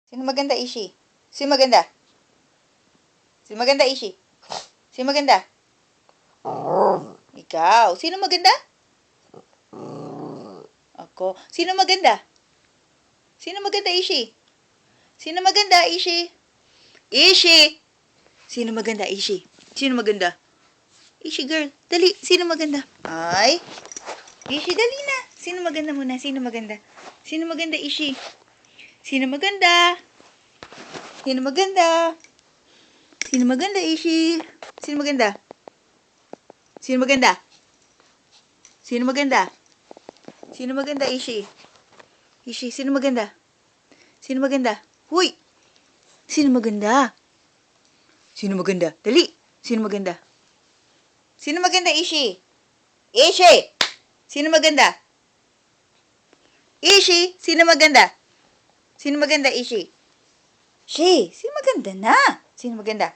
Sino maganda, Ishi? Sino maganda? Sino maganda, Ishi? Sino maganda? Ikaw. Sino maganda? Ako. Sino maganda? Sino maganda, Ishi? Sino maganda, Ishi? Ishi! Sino maganda, Ishi? Sino maganda? Ishi girl, dali. Sino maganda? Ay. Ishi, dali na. Sino maganda muna? Sino maganda? Sino maganda, Ishi? Sino maganda? Sino maganda? Sino maganda, Ishi? Sino maganda? Sino maganda? Sino maganda? Sino maganda, Ishi? Ishi, sino maganda? Sino maganda? Huy! Sino maganda? Sino maganda? Dali! Sino maganda? Sino maganda, Ishi? Ishi! Sino maganda? Ishi! Sino maganda? Sino maganda, Ishi? Sino maganda na? Sino maganda?